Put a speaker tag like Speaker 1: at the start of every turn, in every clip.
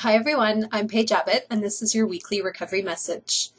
Speaker 1: Hi everyone, I'm Paige Abbott and this is your weekly recovery message.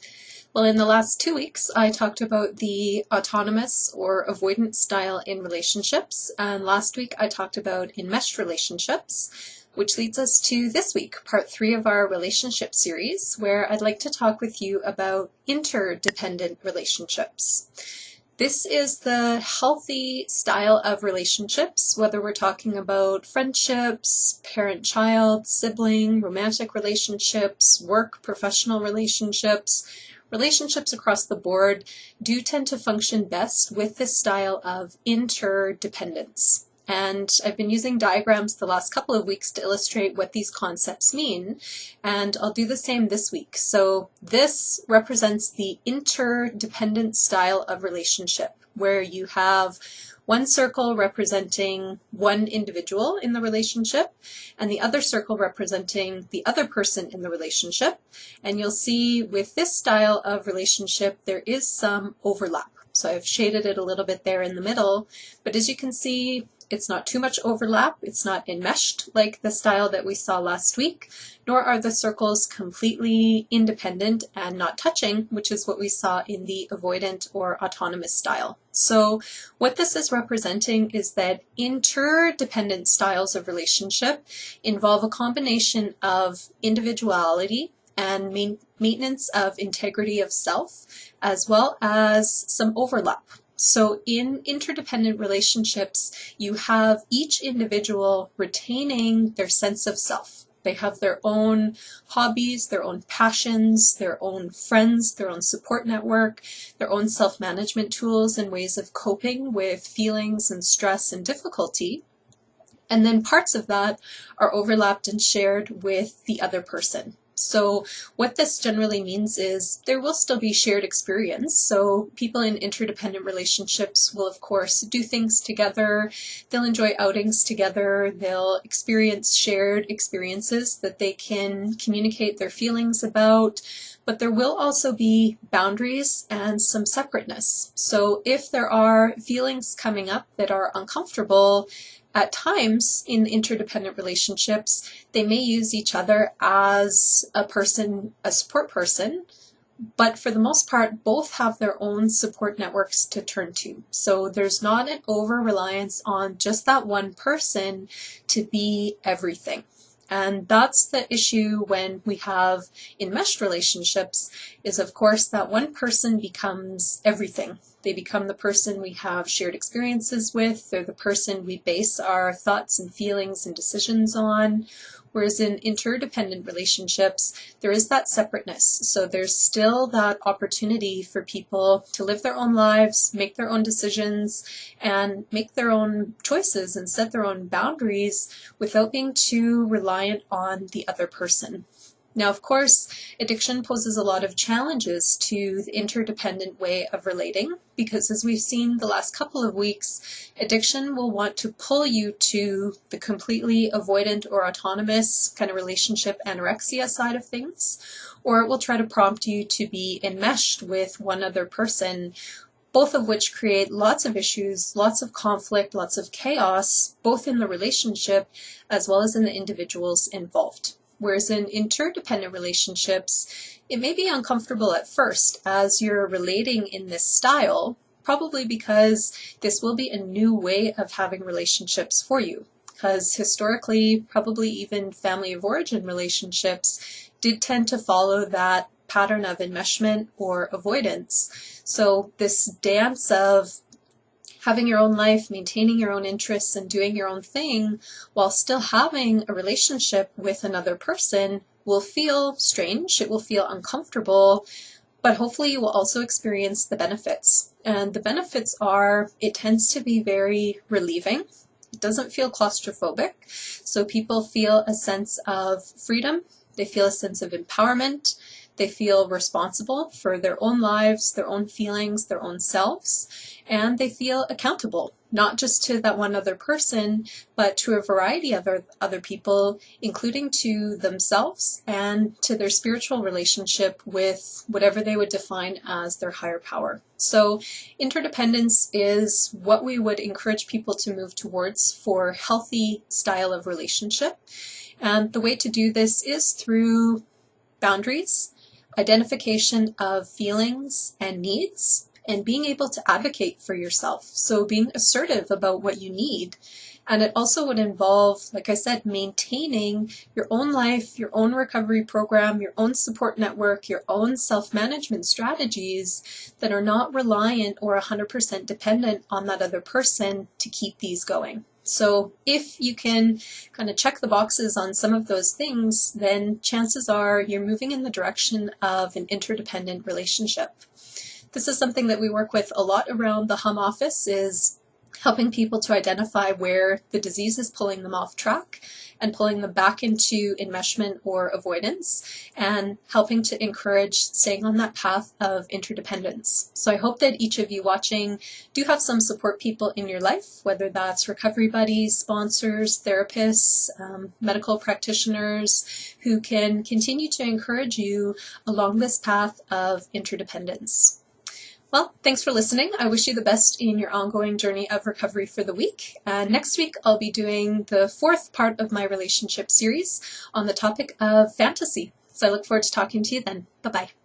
Speaker 1: Well, in the last 2 weeks, I talked about the autonomous or avoidant style in relationships, and last week I talked about enmeshed relationships, which leads us to this week, part 3 of our relationship series, where I'd like to talk with you about interdependent relationships. This is the healthy style of relationships, whether we're talking about friendships, parent-child, sibling, romantic relationships, work, professional relationships. Relationships across the board do tend to function best with this style of interdependence. And I've been using diagrams the last couple of weeks to illustrate what these concepts mean, and I'll do the same this week. So this represents the interdependent style of relationship, where you have one circle representing one individual in the relationship, and the other circle representing the other person in the relationship. And you'll see with this style of relationship, there is some overlap. So I've shaded it a little bit there in the middle, but as you can see, it's not too much overlap, it's not enmeshed like the style that we saw last week, nor are the circles completely independent and not touching, which is what we saw in the avoidant or autonomous style. So what this is representing is that interdependent styles of relationship involve a combination of individuality and maintenance of integrity of self, as well as some overlap. So in interdependent relationships, you have each individual retaining their sense of self. They have their own hobbies, their own passions, their own friends, their own support network, their own self-management tools and ways of coping with feelings and stress and difficulty. And then parts of that are overlapped and shared with the other person. So what this generally means is there will still be shared experience. So people in interdependent relationships will, of course, do things together. They'll enjoy outings together. They'll experience shared experiences that they can communicate their feelings about. But there will also be boundaries and some separateness. So if there are feelings coming up that are uncomfortable, at times in interdependent relationships, they may use each other as a support person, but for the most part, both have their own support networks to turn to. So there's not an over-reliance on just that one person to be everything. And that's the issue when we have enmeshed relationships, is of course that one person becomes everything. They become the person we have shared experiences with. They're the person we base our thoughts and feelings and decisions on. Whereas in interdependent relationships, there is that separateness. So there's still that opportunity for people to live their own lives, make their own decisions, and make their own choices and set their own boundaries without being too reliant on the other person. Now, of course, addiction poses a lot of challenges to the interdependent way of relating, because as we've seen the last couple of weeks, addiction will want to pull you to the completely avoidant or autonomous kind of relationship anorexia side of things, or it will try to prompt you to be enmeshed with one other person, both of which create lots of issues, lots of conflict, lots of chaos, both in the relationship as well as in the individuals involved. Whereas in interdependent relationships, it may be uncomfortable at first as you're relating in this style, probably because this will be a new way of having relationships for you. Because historically, probably even family of origin relationships did tend to follow that pattern of enmeshment or avoidance. So this dance of having your own life, maintaining your own interests, and doing your own thing while still having a relationship with another person will feel strange, it will feel uncomfortable, but hopefully you will also experience the benefits. And the benefits are, it tends to be very relieving. It doesn't feel claustrophobic, so people feel a sense of freedom, they feel a sense of empowerment, they feel responsible for their own lives, their own feelings, their own selves, and they feel accountable, not just to that one other person, but to a variety of other people, including to themselves and to their spiritual relationship with whatever they would define as their higher power. So interdependence is what we would encourage people to move towards for healthy style of relationship. And the way to do this is through boundaries, identification of feelings and needs, and being able to advocate for yourself. So being assertive about what you need. And it also would involve, like I said, maintaining your own life, your own recovery program, your own support network, your own self-management strategies that are not reliant or 100% dependent on that other person to keep these going. So if you can kind of check the boxes on some of those things, then chances are you're moving in the direction of an interdependent relationship. This is something that we work with a lot around the Hum office, is helping people to identify where the disease is pulling them off track and pulling them back into enmeshment or avoidance, and helping to encourage staying on that path of interdependence. So I hope that each of you watching do have some support people in your life, whether that's recovery buddies, sponsors, therapists, medical practitioners, who can continue to encourage you along this path of interdependence. Well, thanks for listening. I wish you the best in your ongoing journey of recovery for the week. Next week, I'll be doing the 4th part of my relationship series on the topic of fantasy. So I look forward to talking to you then. Bye-bye.